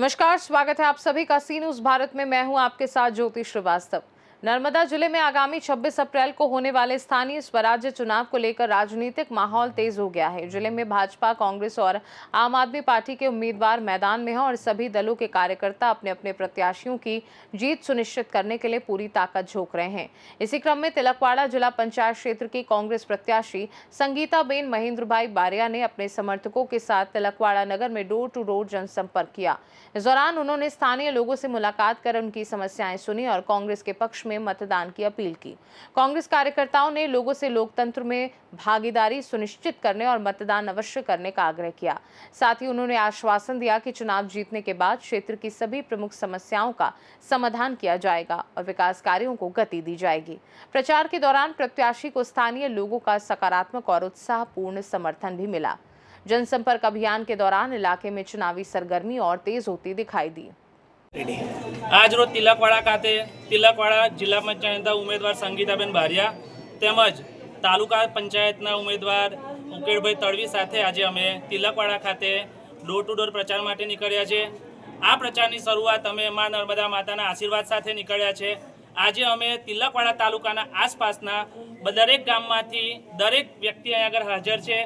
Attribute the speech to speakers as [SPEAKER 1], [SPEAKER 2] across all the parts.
[SPEAKER 1] नमस्कार, स्वागत है आप सभी का सी न्यूज भारत में। मैं हूं आपके साथ ज्योति श्रीवास्तव। नर्मदा जिले में आगामी 26 अप्रैल को होने वाले स्थानीय स्वराज्य चुनाव को लेकर राजनीतिक माहौल तेज हो गया है। जिले में भाजपा, कांग्रेस और आम आदमी पार्टी के उम्मीदवार मैदान में हैं और सभी दलों के कार्यकर्ता अपने अपने प्रत्याशियों की जीत सुनिश्चित करने के लिए पूरी ताकत झोंक रहे हैं। इसी क्रम में तिलकवाड़ा जिला पंचायत क्षेत्र की कांग्रेस प्रत्याशी संगीताबेन महेंद्र भाई बारिया ने अपने समर्थकों के साथ तिलकवाड़ा नगर में डोर टू डोर जनसंपर्क किया। इस दौरान उन्होंने स्थानीय लोगों से मुलाकात कर उनकी समस्याएं सुनी और कांग्रेस के पक्ष में मतदान की अपील की। कांग्रेस कार्यकर्ताओं ने लोगों से लोकतंत्र में भागीदारी सुनिश्चित करने और मतदान अवश्य करने का आग्रह किया। साथ ही उन्होंने आश्वासन दिया कि चुनाव जीतने के बाद क्षेत्र की सभी प्रमुख समस्याओं का समाधान किया जाएगा और विकास कार्यों को गति दी जाएगी। प्रचार के दौरान प्रत्याशी को स्थानीय लोगों का सकारात्मक और उत्साहपूर्ण समर्थन भी मिला। जनसंपर्क अभियान के दौरान इलाके में चुनावी सरगर्मी और तेज होती दिखाई दी।
[SPEAKER 2] आज रोज तिलकवाड़ा खाते तिलकवाड़ा जिला पंचायतના ઉમેદવાર સંગીતાબેન બારિયા તેમજ તાલુકા પંચાયતના ઉમેદવાર ઉકેડભાઈ તળવી સાથે આજે અમે तिलकवाड़ा ખાતે ડોર ટુ ડોર પ્રચાર માટે નીકળ્યા છે। આ પ્રચારની શરૂઆત અમે માં નર્મદા માતાના આશીર્વાદ સાથે નીકળ્યા છે। આજે અમે तिलकवाड़ा તાલુકાના આસપાસના દરેક ગામમાંથી દરેક વ્યક્તિ અહીં આગળ હાજર છે।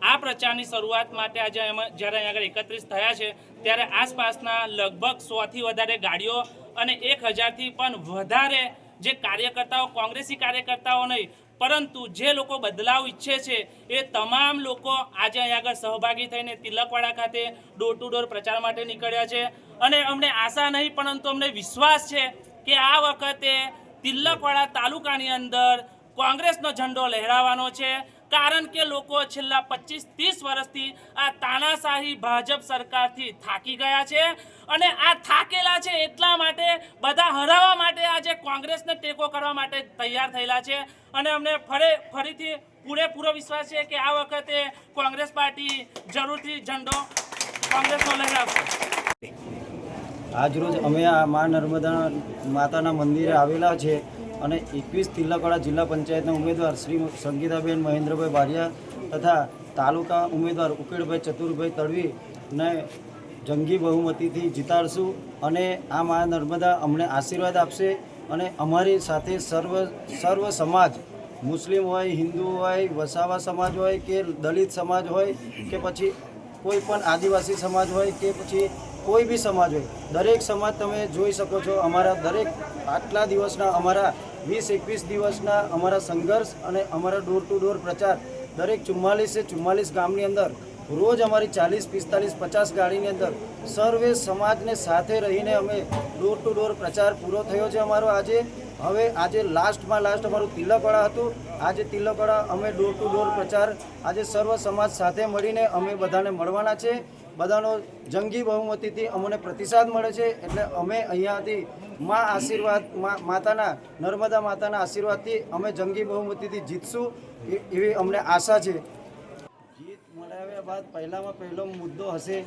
[SPEAKER 2] આ પ્રચારની શરૂઆત માટે આજે જ્યારે અહીં આગળ એકત્રિત થયા છે ત્યારે આસપાસના લગભગ 100થી વધારે ગાડીઓ અને 1000થી પણ વધારે જે કાર્યકર્તાઓ કોંગ્રેસી કાર્યકર્તાઓ નહીં પરંતુ જે લોકો બદલાવ ઈચ્છે છે એ તમામ લોકો આજે અહીં આગળ સહભાગી થઈને तिलकवाड़ा ખાતે ડોર ટુ ડોર પ્રચાર માટે નીકળ્યા છે અને અમને આશા નહીં પરંતુ અમને વિશ્વાસ છે કે આ વખતે तिलकवाड़ा તાલુકાની અંદર કોંગ્રેસનો ઝંડો લહેરાવવાનો છે। કારણ કે લોકો છેલ્લા 25-30 વર્ષથી આ તાનાશાહી ભાજપ સરકારથી થાકી ગયા છે અને આ થાકેલા છે એટલા માટે બધા હરાવવા માટે આજે કોંગ્રેસને ટેકો કરવા માટે તૈયાર થયેલા છે અને અમને ફરીથી પૂરેપૂરો વિશ્વાસ છે કે આ વખતે કોંગ્રેસ પાર્ટી જરૂરથી ઝંડો કોંગ્રેસનો લહેરાવશે।
[SPEAKER 3] આજરોજ અમે આ મા નર્મદા માતાના મંદિરે આવેલા છે અને 21 तिलकवाड़ा जिला पंचायतना उम्मीदवार श्री संगीताबेन महेंद्रभाई बारिया तथा तालुका उम्मीदवार उकेड़भाई चतुरभाई तड़वी ने जंगी बहुमतीथी जीताड़शुं અને આ મા નર્મદા અમને આશીર્વાદ આપશે અને અમારી સાથે સર્વ સમાજ મુસ્લિમ હોય, હિન્દુ હોય, વસાવા સમાજ હોય કે દલિત સમાજ હોય કે પછી કોઈ પણ આદિવાસી સમાજ હોય કે પછી કોઈ બી સમાજ હોય, દરેક સમાજ તમે જોઈ શકો છો। અમારા દરેક આટલા દિવસના અમારા 20-21 દિવસના અમારા સંઘર્ષ અને અમારા ડોર ટુ ડોર પ્રચાર દરેક 44 ગામની અંદર રોજ અમારી 40, 45, 50 ગાડીની અંદર સર્વે સમાજને સાથે રહીને અમે ડોર ટુ ડોર પ્રચાર પૂરો થયો છે અમારો આજે। હવે આજે લાસ્ટમાં લાસ્ટ અમારું तिलकवाड़ा હતું। આજે तिलकवाड़ा અમે ડોર ટુ ડોર પ્રચાર આજે સર્વ સમાજ સાથે મળીને અમે બધાને મળવાના છે। બધાનો જંગી બહુમતીથી અમને પ્રતિસાદ મળે છે એટલે અમે અહીંયાથી મા આશીર્વાદ માતાના નર્મદા માતાના આશીર્વાદથી અમે જંગી બહુમતીથી જીતશું એવી અમને આશા છે। જીત મળ્યા બાદ પહેલામાં પહેલો મુદ્દો હશે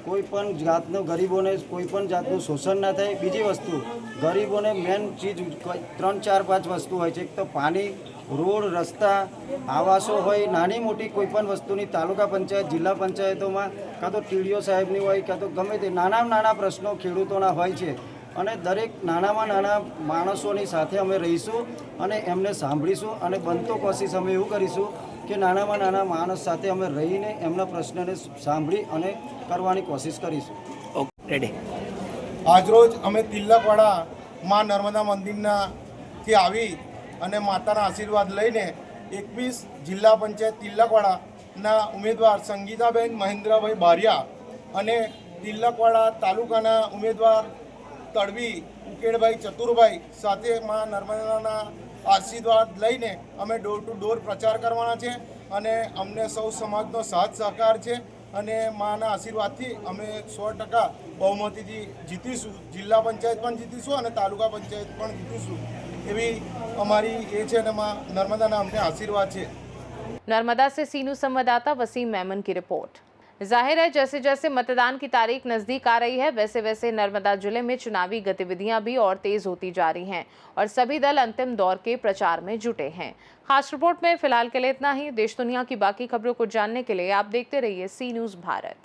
[SPEAKER 3] કોઈ પણ જાતનો ગરીબોને કોઈ પણ જાતનું શોષણ ના થાય। બીજી વસ્તુ ગરીબોને મેન ચીજ 3, 4, 5 વસ્તુ હોય છે। એક તો પાણી, રોડ, રસ્તા, આવાસો હોય, નાની મોટી કોઈ પણ વસ્તુની તાલુકા પંચાયત જિલ્લા પંચાયતોમાં કાં તો ટીડીઓ સાહેબની હોય કાં તો ગમે તે નાના પ્રશ્નો ખેડૂતોના હોય છે અને દરેક નાનામાં નાના માણસોની સાથે અમે રહીશું અને એમને સાંભળીશું અને બનતો કોશિશ અમે એવું કરીશું કે નાનામાં નાના માણસ સાથે અમે રહીને એમના પ્રશ્નને સાંભળી અને કરવાની કોશિશ કરીશું।
[SPEAKER 2] રેડી।
[SPEAKER 4] આજરોજ અમે तिलकवाड़ा માં નર્મદા મંદિરનાથી આવી અને માતાના આશીર્વાદ લઈને 21 જિલ્લા પંચાયત तिलकवाड़ाના ઉમેદવાર સંગીતાબેન મહેન્દ્રભાઈ બારિયા અને तिलकवाड़ा તાલુકાના ઉમેદવાર તડવી ઉકેડભાઈ ચતુરભાઈ સાથે માં નર્મદાના આશીર્વાદ લઈને અમે ડોર ટુ ડોર પ્રચાર કરવાના છે અને અમને સૌ સમાજનો સાથ સહકાર છે અને માના આશીર્વાદથી અમે 100% બહુમતીથી જીતીશું। જિલ્લા પંચાયત પણ જીતીશું અને તાલુકા પંચાયત પણ જીતીશું એવી हमारी ये है मां नर्मदा नाम ने आशीर्वाद है।
[SPEAKER 1] नर्मदा से सीनू संवाददाता वसीम मेमन की रिपोर्ट। जाहिर है जैसे जैसे मतदान की तारीख नजदीक आ रही है वैसे वैसे नर्मदा जिले में चुनावी गतिविधियां भी और तेज होती जा रही हैं और सभी दल अंतिम दौर के प्रचार में जुटे हैं। खास रिपोर्ट में फिलहाल के लिए इतना ही। देश दुनिया की बाकी खबरों को जानने के लिए आप देखते रहिए सी न्यूज़ भारत।